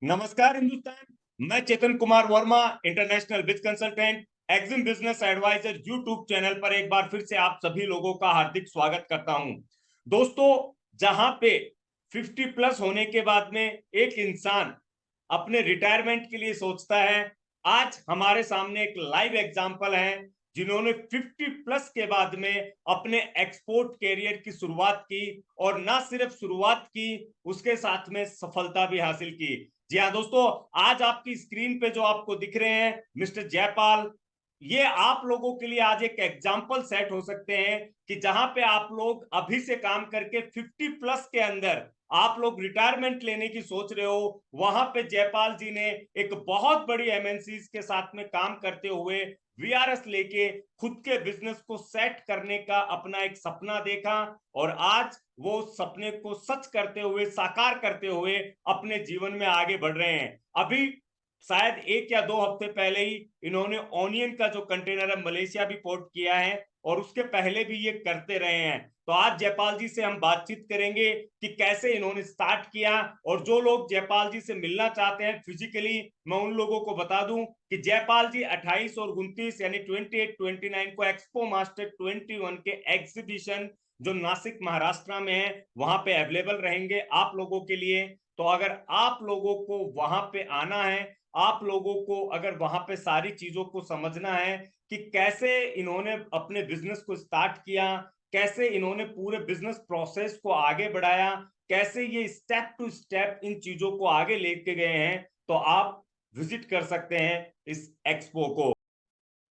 नमस्कार हिंदुस्तान। मैं Chetan Kumar Verma, international biz consultant, EXIM business advisor YouTube channel पर एक बार फिर से आप सभी लोगों का हार्दिक स्वागत करता हूं। दोस्तों, जहां पे 50 प्लस होने के बाद में एक इंसान अपने रिटायरमेंट के लिए सोचता है, आज हमारे सामने एक लाइव एग्जांपल है जिन्होंने 50 प्लस के बाद में अपने एक्सपोर्ट कैरियर की शुरुआत की और ना सिर्फ शुरुआत की, उसके साथ में सफलता भी हासिल की। जी हाँ दोस्तों, आज आपकी स्क्रीन पे जो आपको दिख रहे हैं मिस्टर जयपाल, ये आप लोगों के लिए आज एक एग्जाम्पल सेट हो सकते हैं कि जहां पे आप लोग अभी से काम करके 50 प्लस के अंदर आप लोग रिटायरमेंट लेने की सोच रहे हो, वहां पे जयपाल जी ने एक बहुत बड़ी एमएनसीज के साथ में काम करते हुए वीआरएस लेके खुद के बिजनेस को सेट करने का अपना एक सपना देखा और आज वो सपने को सच करते हुए, साकार करते हुए अपने जीवन में आगे बढ़ रहे हैं। अभी शायद 1 या 2 हफ्ते पहले ही इन्होंने ओनियन का जो कंटेनर है मलेशिया भी पोर्ट किया है और उसके पहले भी ये करते रहे हैं। तो आज जयपाल जी से हम बातचीत करेंगे कि कैसे इन्होंने स्टार्ट किया, और जो लोग जयपाल जी से मिलना चाहते हैं फिजिकली, मैं उन लोगों को बता दूं कि जयपाल जी 28 और 29 यानी 28 29 को एक्सपो मास्टर 21 के एग्जीबिशन जो नासिक महाराष्ट्र में है वहां पे अवेलेबल रहेंगे आप लोगों के लिए। तो अगर आप लोगों को वहां पे आना है, आप लोगों को अगर वहां पे सारी चीजों को समझना है कि कैसे इन्होंने अपने बिजनेस को स्टार्ट किया, कैसे इन्होंने पूरे बिजनेस प्रोसेस को आगे बढ़ाया, कैसे ये स्टेप टू स्टेप इन चीजों को आगे लेके गए हैं, तो आप विजिट कर सकते हैं इस एक्सपो को।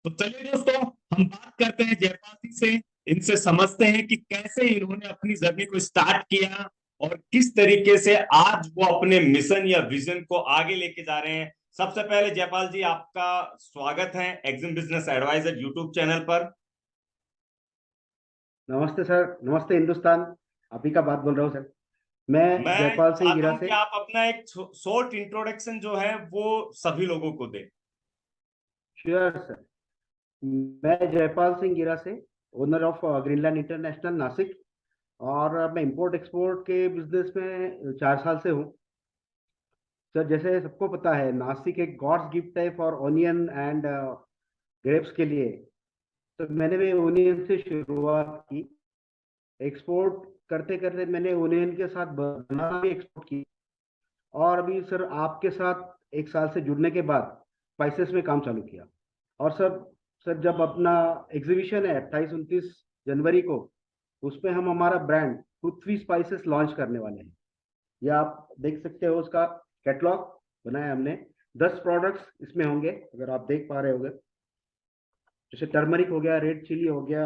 तो चलिए दोस्तों, हम बात करते हैं जयपाल जी से, इनसे समझते हैं कि कैसे इन्होंने अपनी जर्नी को स्टार्ट किया और किस तरीके से आज वो अपने मिशन या विजन को आगे लेके जा रहे हैं। सबसे पहले जयपाल जी, आपका स्वागत है Exim business advisor YouTube channel पर। नमस्ते सर, नमस्ते हिंदुस्तान। अभी का बात बोल रहा हूँ सर। मैं मैं जयपाल सिंह चाहता गिरा हूं कि से। आप अपना एक शॉर्ट इंट्रोडक्शन जो है वो सभी लोगों को दें। Sure sir. मैं जयपाल सिंह गिरा से, owner of Greenland international Nashik. और मैं इंपोर्ट एक्सपोर्ट के बिजनेस में 4 साल से हूँ। सर, जैसे सबको पता है, नासिक एक गॉड्स गिफ्ट है फॉर ओनियन एंड ग्रेप्स के लिए। तो मैंने भी ओनियन से शुरुआत की। एक्सपोर्ट करते करते मैंने ओनियन के साथ बनाना भी एक्सपोर्ट की। और अभी सर आपके साथ 1 साल से जुड़ने के बाद स्पाइसेस में काम चालू किया। और सर जब अपना एग्जीबिशन है 28 29 जनवरी को, उसमें हम हमारा ब्रांड पृथ्वी स्पाइसेस लॉन्च करने वाले हैं। ये आप देख सकते हो, उसका कैटलॉग बनाया हमने। 10 प्रोडक्ट्स इसमें होंगे, अगर आप देख पा रहे होंगे। जैसे टर्मरिक हो गया, रेड चिली हो गया,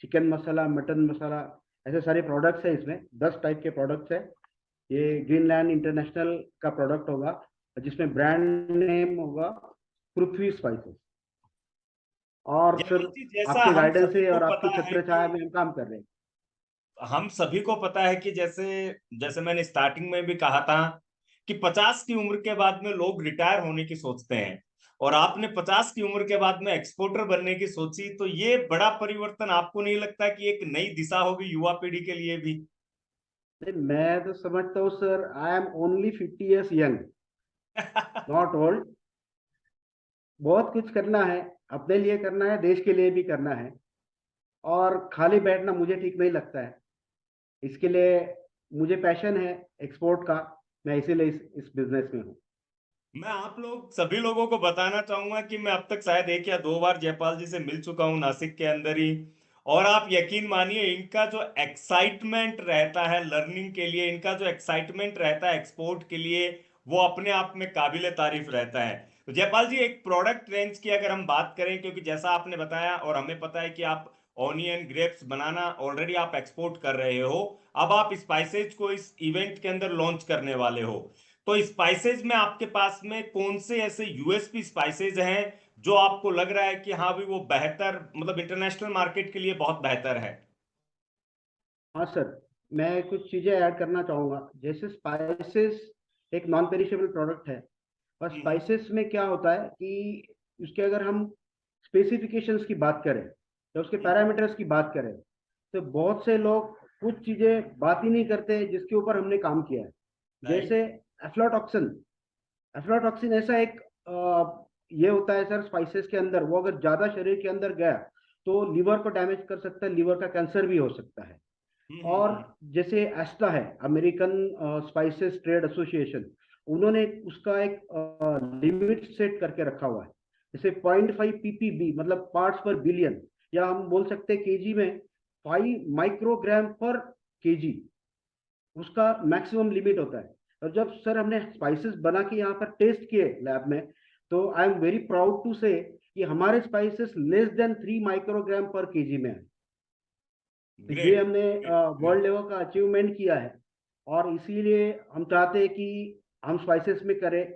चिकन मसाला, मटन मसाला, ऐसे सारे प्रोडक्ट्स हैं इसमें। 10 टाइप के प्रोडक्ट्स हैं। ये ग्रीनलैंड इंटरनेशनल का प्रोडक्ट होगा, जिसमें ब्रांड नेम होगा पृथ्वी स्पाइसेस। और जयपाल सर जी, जैसा आपके हम गाइडेंस सभी से को और आपकी पता है छत्र छाया कि में हम काम कर रहे हैं। हम सभी को पता है कि जैसे जैसे मैंने स्टार्टिंग में भी कहा था कि 50 की उम्र के बाद में लोग रिटायर होने की सोचते हैं, और आपने 50 की उम्र के बाद में एक्सपोर्टर बनने की सोची, तो ये बड़ा परिवर्तन आपको नहीं लगता कि एक नई दिशा होगी युवा पीढ़ी के लिए भी? नहीं, मैं तो समझता हूँ sir, I am only 50 years young, not old. बहुत कुछ करना है, अपने लिए करना है, देश के लिए भी करना है। और खाली बैठना मुझे ठीक नहीं लगता है। इसके लिए मुझे पैशन है एक्सपोर्ट का। मैं इसीलिए इस बिजनेस में हूँ। मैं आप लोग सभी लोगों को बताना चाहूंगा कि मैं अब तक शायद 1 या 2 बार जयपाल जी से मिल चुका हूं नासिक के अंदर ही, और आप यकीन मानिए इनका जो एक्साइटमेंट रहता है लर्निंग के लिए, इनका जो एक्साइटमेंट रहता है एक्सपोर्ट के लिए, वो अपने आप में काबिले तारीफ रहता है। तो जयपाल जी, एक प्रोडक्ट रेंज की अगर हम बात करें, क्योंकि जैसा आपने बताया और हमें पता है कि आप ऑनियन ग्रेप्स बनाना ऑलरेडी आप एक्सपोर्ट कर रहे हो, अब आप स्पाइसेज को इस इवेंट के अंदर लॉन्च करने वाले हो। तो स्पाइसेज में आपके पास में कौन से ऐसे यूएसपी स्पाइसेज हैं जो आपको लग रहा है कि हाँ भी वो बेहतर, मतलब इंटरनेशनल मार्केट के लिए बहुत बेहतर है? हाँ सर, मैं कुछ चीज़ें ऐड करना चाहूँगा। जैसे स्पाइसेस एक नॉन पेरिशेबल प्रोडक्ट है। और हम्म। स्पाइसेस में क्या होता है कि उसके अगर हम स्पेसिफिकेशंस की बात करें या उसके हम्म। पैरामीटर्स की बात करें, तो बहुत से लोग कुछ चीज़ें बात ही नहीं करते जिसके ऊपर हमने काम किया है। राइट। जैसे एफ्लाटॉक्सिन। एफ्लाटॉक्सिन ऐसा एक ये होता है सर स्पाइसेस के अंदर, वो अगर ज्यादा शरीर के अंदर गया तो लीवर को डैमेज कर सकता है, लीवर का कैंसर भी हो सकता है। हम्म और हम्म जैसे एस्टा है, अमेरिकन स्पाइसेस ट्रेड एसोसिएशन, उन्होंने उसका एक लिमिट सेट करके रखा हुआ है। जैसे 0.5 ppb मतलब पार्ट्स पर बिलियन, या हम बोल सकते हैं केजी में 5 माइक्रोग्राम पर केजी, उसका मैक्सिमम लिमिट होता है। और जब सर हमने स्पाइसेस बना के यहाँ पर टेस्ट किए लैब में, तो I am very proud to say कि हमारे spices less than 3 microgram per KG में है। तो ये ग्रेट हमने वर्ल्ड लेवल का अचीवमेंट किया है। और इसीलिए हम चाहते हैं कि हम स्पाइसेस में करें।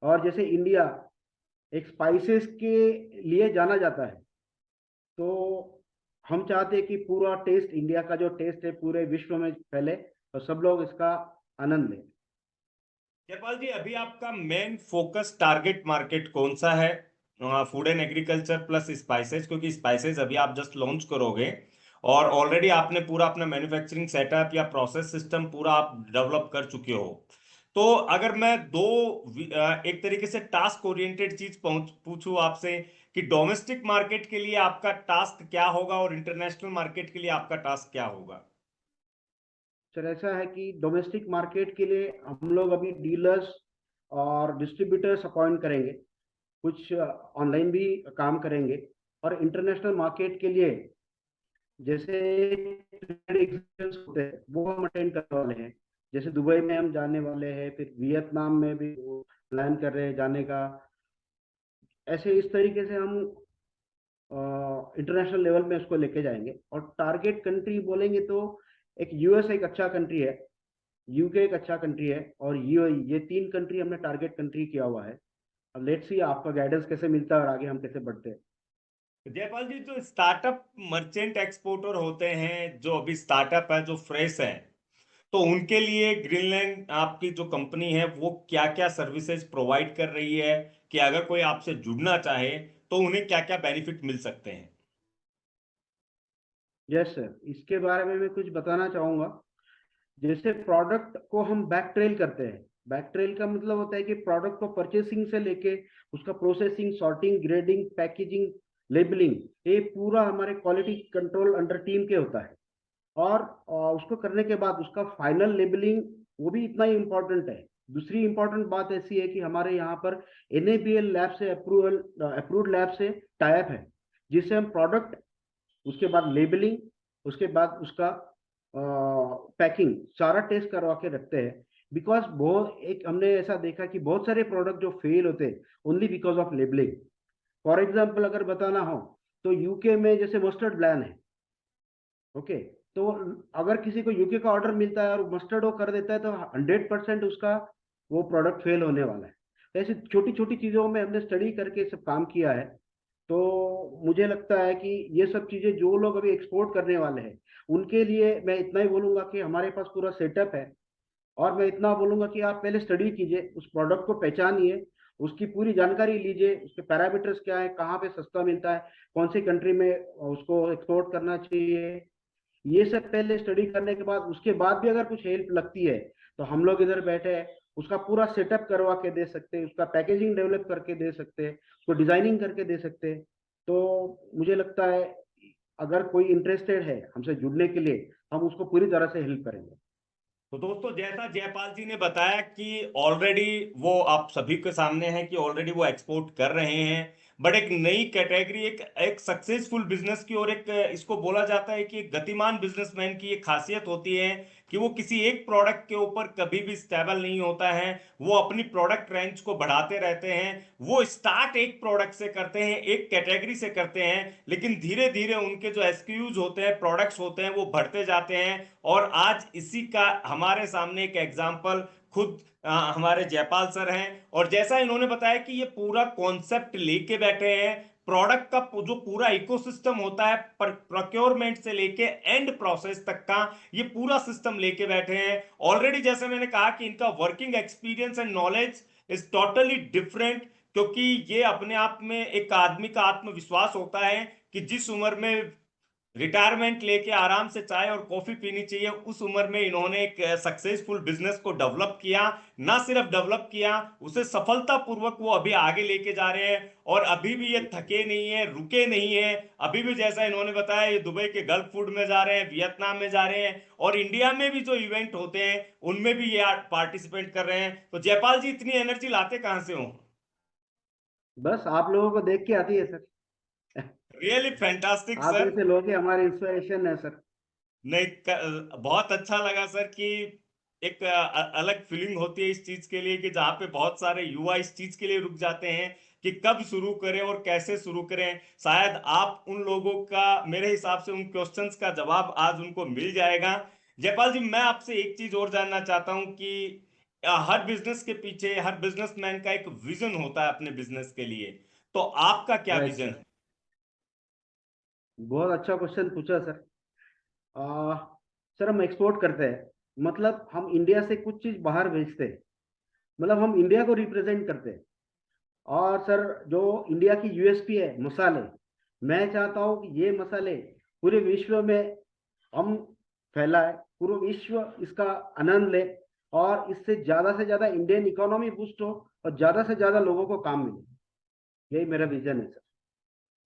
और जैसे इंडिया एक स्पाइसेस के लिए जाना जाता है, तो हम चाहते हैं कि पूरा टेस्ट, इंडिया का जो टेस्ट है पूरे विश्व में फैले और सब लोग इसका आनंद लें। जयपाल जी, अभी आपका मेन फोकस टारगेट मार्केट कौन सा है? Food and agriculture plus spices, क्योंकि स्पाइसेस अभी आप जस्ट लॉन्च करोगे और ऑलरेडी आपने पूरा अपना मैन्युफैक्चरिंग सेटअप या प्रोसेस सिस्टम पूरा आप डेवलप कर चुके हो। तो अगर मैं एक तरीके से टास्क ओरिएंटेड चीज पूछूं आपसे कि डोमेस्टिक मार्केट के लिए आपका टास्क क्या होगा और इंटरनेशनल मार्केट के लिए आपका टास्क क्या होगा? सर ऐसा है कि डोमेस्टिक मार्केट के लिए हम लोग अभी डीलर्स और डिस्ट्रीब्यूटर्स अपॉइंट करेंगे, कुछ ऑनलाइन भी काम करेंगे। और इंटरनेशनल मार्केट के लिए जैसे ट्रेड एग्जीबिशंस होते हैं वो हम अटेंड करने वाले हैं। जैसे दुबई में हम जाने वाले हैं, फिर वियतनाम में भी प्लान कर रहे हैं जाने का। ऐसे इस तरीके से हम इंटरनेशनल लेवल में उसको लेके जाएंगे। और टारगेट कंट्री बोलेंगे तो एक यूएस एक अच्छा कंट्री है, यूके एक अच्छा कंट्री है, और यूएई, ये 3 कंट्री हमने टारगेट कंट्री किया हुआ है। अब लेट्स सी आपका गाइडेंस कैसे मिलता है और आगे हम कैसे बढ़ते हैं। जयपाल जी, जो स्टार्टअप मर्चेंट एक्सपोर्टर होते हैं, जो अभी स्टार्टअप है, जो फ्रेश है, तो उनके लिए ग्रीनलैंड आपकी जो कंपनी है वो क्या क्या सर्विसेज प्रोवाइड कर रही है, कि अगर कोई आपसे जुड़ना चाहे तो उन्हें क्या क्या बेनिफिट मिल सकते हैं? यस सर, इसके बारे में मैं कुछ बताना चाहूंगा। जैसे प्रोडक्ट को हम बैक ट्रेल करते हैं। बैक ट्रेल का मतलब होता है कि प्रोडक्ट को परचेसिंग से लेके उसका processing, sorting, grading, packaging, labelling, ये पूरा हमारे क्वालिटी कंट्रोल अंडर टीम के होता है। और उसको करने के बाद उसका फाइनल लेबलिंग, वो भी इतना ही इम्पोर्टेंट है। दूसरी इंपॉर्टेंट बात ऐसी है कि हमारे यहाँ पर एनएबीएल लैब से अप्रूव्ड लैब से टाइप है, जिससे हम प्रोडक्ट, उसके बाद लेबलिंग, उसके बाद उसका पैकिंग सारा टेस्ट करवा के रखते हैं। बिकॉज बहुत एक हमने ऐसा देखा कि बहुत सारे प्रोडक्ट जो फेल होते हैं only because of labelling. For example अगर बताना हो तो यूके में जैसे मस्टर्ड ब्लैन है, ओके, तो अगर किसी को यूके का ऑर्डर मिलता है और मस्टर्ड वो कर देता है तो 100% उसका वो प्रोडक्ट फेल होने वाला है। तो ऐसी छोटी छोटी चीजों में हमने स्टडी करके सब काम किया है। तो मुझे लगता है कि ये सब चीजें जो लोग अभी एक्सपोर्ट करने वाले हैं उनके लिए मैं इतना ही बोलूंगा कि हमारे पास पूरा सेटअप है। और मैं इतना बोलूंगा कि आप पहले स्टडी कीजिए, उस प्रोडक्ट को पहचानिए, उसकी पूरी जानकारी लीजिए, उसके पैरामीटर्स क्या है, कहाँ पे सस्ता मिलता है, कौन सी कंट्री में उसको एक्सपोर्ट करना चाहिए। ये सब पहले स्टडी करने के बाद, उसके बाद भी अगर कुछ हेल्प लगती है तो हम लोग इधर बैठे हैं, उसका पूरा सेटअप करवा के दे सकते हैं, उसका पैकेजिंग डेवलप करके दे सकते हैं, उसको डिजाइनिंग करके दे सकते हैं। तो मुझे लगता है अगर कोई इंटरेस्टेड है हमसे जुड़ने के लिए, हम उसको पूरी तरह से हेल्प करेंगे। तो दोस्तों, जैसा जयपाल जी ने बताया कि ऑलरेडी वो आप सभी के सामने है कि ऑलरेडी वो एक्सपोर्ट कर रहे हैं, बट एक नई कैटेगरी, एक एक सक्सेसफुल बिजनेस की, और एक इसको बोला जाता है कि एक गतिमान बिजनेसमैन की एक खासियत होती है कि वो किसी एक प्रोडक्ट के ऊपर कभी भी स्टेबल नहीं होता है। वो अपनी प्रोडक्ट रेंज को बढ़ाते रहते हैं। वो स्टार्ट एक प्रोडक्ट से करते हैं, एक कैटेगरी से करते हैं, लेकिन धीरे धीरे उनके जो एसक्यूज होते हैं, प्रोडक्ट्स होते हैं, वो बढ़ते जाते हैं। और आज इसी का हमारे सामने एक एग्जाम्पल खुद हमारे जयपाल सर हैं। और जैसा इन्होंने बताया कि ये पूरा कॉन्सेप्ट लेके बैठे हैं, प्रोडक्ट का जो पूरा इकोसिस्टम होता है, प्रोक्योरमेंट से लेके एंड प्रोसेस तक का, ये पूरा सिस्टम लेके बैठे हैं ऑलरेडी। जैसे मैंने कहा कि इनका working experience and knowledge is totally different, क्योंकि ये अपने आप में एक आदमी का आत्मविश्वास होता है कि जिस उम्र में रिटायरमेंट लेके आराम से चाय और कॉफी पीनी चाहिए, उस उम्र में इन्होंने एक सक्सेसफुल बिजनेस को डेवलप किया। ना सिर्फ डेवलप किया, उसे सफलतापूर्वक वो अभी आगे लेके जा रहे हैं, और अभी भी ये थके नहीं है, रुके नहीं है। अभी भी जैसा इन्होंने बताया, ये दुबई के गल्फ फूड में जा रहे हैं, वियतनाम में जा रहे हैं, और इंडिया में भी जो इवेंट होते हैं उनमें भी ये पार्टिसिपेट कर रहे हैं। तो जयपाल जी इतनी एनर्जी लाते कहाँ से हो? बस आप लोगों को देख के आती है सर। रियली फैंटास्टिक आप सर। जैसे लोग ही हमारे इंस्पिरेशन है सर। नहीं, बहुत अच्छा लगा सर कि एक अलग फीलिंग होती है इस चीज के लिए, कि जहाँ पे बहुत सारे युवा इस चीज के लिए रुक जाते हैं कि कब शुरू करें और कैसे शुरू करें। शायद आप उन लोगों का, मेरे हिसाब से उन क्वेश्चंस का जवाब आज उनको मिल जाएगा। जयपाल जी, मैं आपसे एक चीज और जानना चाहता हूँ कि हर बिजनेस के पीछे, हर बिजनेसमैन का एक विजन होता है अपने बिजनेस के लिए। तो आपका क्या राइट विजन सर। है? बहुत अच्छा क्वेश्चन पूछा सर। सर हम एक्सपोर्ट करते हैं, मतलब हम इंडिया से कुछ चीज बाहर भेजते हैं, मतलब हम इंडिया को रिप्रेजेंट करते हैं। और सर जो इंडिया की यूएसपी है मसाले, मैं चाहता हूँ कि ये मसाले पूरे विश्व में हम फैलाए, पूरा विश्व इसका आनंद ले, और इससे ज्यादा इंडियन इकोनॉमी बूस्ट हो और ज्यादा से ज्यादा लोगों को काम मिले। यही मेरा विजन है सर।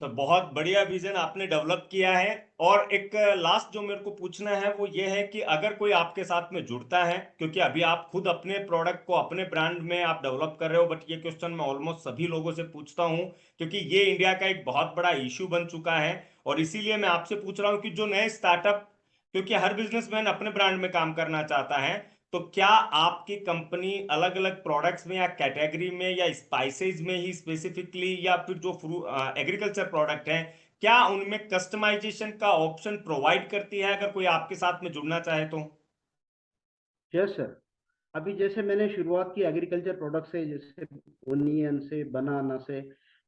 तो बहुत बढ़िया विजन आपने डेवलप किया है। और एक लास्ट जो मेरे को पूछना है वो ये है कि अगर कोई आपके साथ में जुड़ता है, क्योंकि अभी आप खुद अपने प्रोडक्ट को अपने ब्रांड में आप डेवलप कर रहे हो, बट ये क्वेश्चन मैं ऑलमोस्ट सभी लोगों से पूछता हूँ, क्योंकि ये इंडिया का एक बहुत बड़ा इशू बन चुका है। और इसीलिए मैं आपसे पूछ रहा हूँ कि जो नए स्टार्टअप, क्योंकि हर बिजनेसमैन अपने ब्रांड में काम करना चाहता है, तो क्या आपकी कंपनी अलग अलग प्रोडक्ट्स में या कैटेगरी में या स्पाइसेस में ही स्पेसिफिकली, या फिर जो एग्रीकल्चर प्रोडक्ट हैं, क्या उनमें कस्टमाइजेशन का ऑप्शन प्रोवाइड करती है, अगर कोई आपके साथ में जुड़ना चाहे तो? Yes sir. अभी जैसे मैंने शुरुआत की एग्रीकल्चर प्रोडक्ट से, जैसे ओनियन से, बनाना से,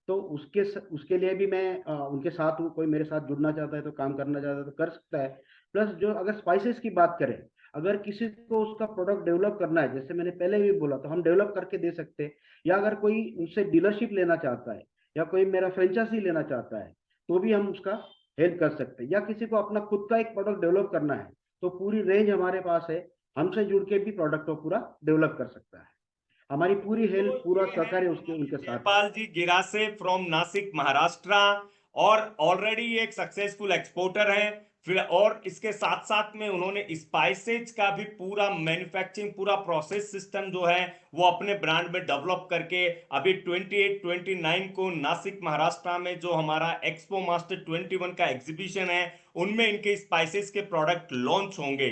तो उसके लिए भी मैं उनके साथ हूँ। कोई मेरे साथ जुड़ना चाहता है तो काम करना चाहता है तो कर सकता है। प्लस जो अगर स्पाइसेस की बात करें, अगर किसी को उसका प्रोडक्ट डेवलप करना है, जैसे मैंने पहले भी बोला, तो हम डेवलप करके दे सकते हैं। या अगर कोई मुझसे डीलरशिप लेना चाहता है, या कोई मेरा फ्रेंचाइजी लेना चाहता है, तो भी हम उसका हेल्प कर सकते हैं। या किसी को अपना खुद का एक प्रोडक्ट डेवलप करना है, तो पूरी रेंज हमारे पास है। हमसे जुड़ के भी प्रोडक्ट को पूरा डेवलप कर सकता है। हमारी पूरी तो हेल्प, पूरा ये है सहकार्य उसके हमारे उनके साथ है। जयपाल जी गिरासे फ्रॉम नासिक महाराष्ट्र, और ऑलरेडी एक सक्सेसफुल एक्सपोर्टर हैं। फिर और इसके साथ साथ में उन्होंने स्पाइसेज का भी पूरा मैन्युफैक्चरिंग, पूरा प्रोसेस सिस्टम जो है वो अपने ब्रांड में डेवलप करके अभी 28-29 को नासिक महाराष्ट्र में जो हमारा एक्सपो मास्टर 21 का एग्जीबिशन है, उनमें इनके स्पाइसेस के प्रोडक्ट लॉन्च होंगे।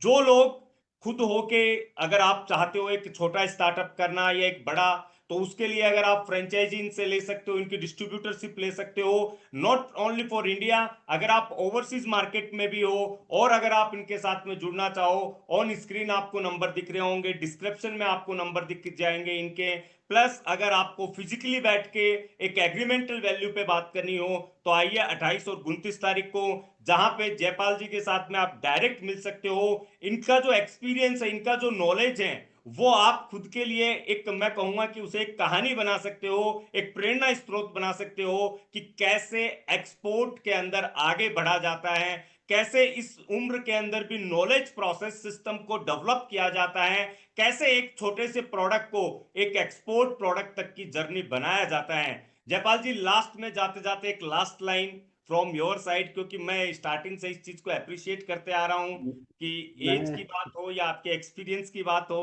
जो लोग खुद होके, अगर आप चाहते हो एक छोटा स्टार्टअप करना या एक बड़ा, तो उसके लिए अगर आप फ्रेंचाइजी इनसे ले सकते हो, इनकी डिस्ट्रीब्यूटरशिप ले सकते हो। नॉट ओनली फॉर इंडिया, अगर आप ओवरसीज मार्केट में भी हो, और अगर आप इनके साथ में जुड़ना चाहो, ऑन स्क्रीन आपको नंबर दिख रहे होंगे, डिस्क्रिप्शन में आपको नंबर दिख जाएंगे इनके। प्लस अगर आपको फिजिकली बैठ के एक एग्रीमेंटल वैल्यू पे बात करनी हो, तो आइए 28 और 29 तारीख को, जहां पे जयपाल जी के साथ में आप डायरेक्ट मिल सकते हो। इनका जो एक्सपीरियंस है, इनका जो नॉलेज है, वो आप खुद के लिए एक, मैं कहूंगा कि उसे एक कहानी बना सकते हो, एक प्रेरणा स्रोत बना सकते हो कि कैसे एक्सपोर्ट के अंदर आगे बढ़ा जाता है, कैसे इस उम्र के अंदर भी नॉलेज प्रोसेस सिस्टम को डेवलप किया जाता है, कैसे एक छोटे से प्रोडक्ट को एक एक्सपोर्ट प्रोडक्ट तक की जर्नी बनाया जाता है। जयपाल जी, लास्ट में जाते जाते एक last line from your side, क्योंकि मैं स्टार्टिंग से इस चीज को अप्रिशिएट करते आ रहा हूं कि एज की मैं बात हो या आपके एक्सपीरियंस की बात हो,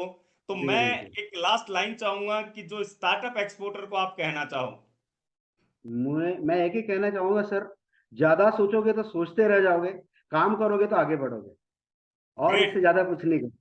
तो जी मैं जी जी। एक लास्ट लाइन चाहूंगा कि जो स्टार्टअप एक्सपोर्टर को आप कहना चाहो। मैं एक ही कहना चाहूंगा सर, ज्यादा सोचोगे तो सोचते रह जाओगे, काम करोगे तो आगे बढ़ोगे, और ग्रेट, इससे ज्यादा कुछ नहीं कर।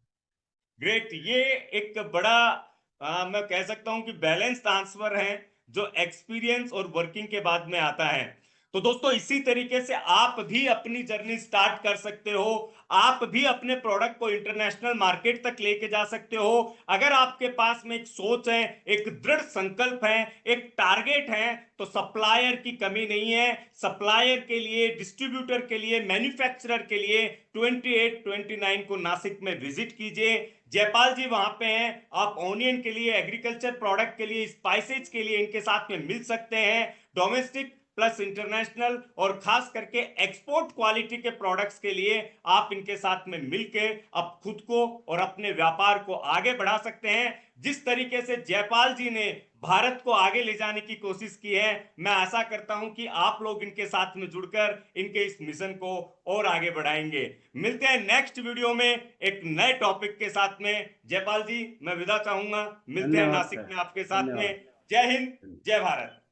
ग्रेट। ये एक बड़ा मैं कह सकता हूं कि बैलेंस्ड आंसर है, जो एक्सपीरियंस और वर्किंग के बाद में आता है। तो दोस्तों, इसी तरीके से आप भी अपनी जर्नी स्टार्ट कर सकते हो। आप भी अपने प्रोडक्ट को इंटरनेशनल मार्केट तक लेके जा सकते हो। अगर आपके पास में एक सोच है, एक दृढ़ संकल्प है, एक टारगेट है, तो सप्लायर की कमी नहीं है। सप्लायर के लिए, डिस्ट्रीब्यूटर के लिए, मैन्युफैक्चरर के लिए 28-29 को नासिक में विजिट कीजिए। जयपाल जी वहां पे हैं। आप ओनियन के लिए, एग्रीकल्चर प्रोडक्ट के लिए, स्पाइसेज के लिए इनके साथ में मिल सकते हैं। डोमेस्टिक प्लस इंटरनेशनल और खास करके एक्सपोर्ट क्वालिटी के प्रोडक्ट्स के लिए आप इनके साथ में मिलके अब खुद को और अपने व्यापार को आगे बढ़ा सकते हैं। जिस तरीके से जयपाल जी ने भारत को आगे ले जाने की कोशिश की है, मैं आशा करता हूं कि आप लोग इनके साथ में जुड़कर इनके इस मिशन को और आगे बढ़ाएंगे। मिलते हैं नेक्स्ट वीडियो में एक नए टॉपिक के साथ में। जयपाल जी मैं विदा चाहूंगा, मिलते हैं धन्यवाद नासिक सर। में आपके साथ में। धन्यवाद। जय हिंद, जय भारत।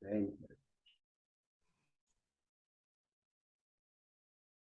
Thank you.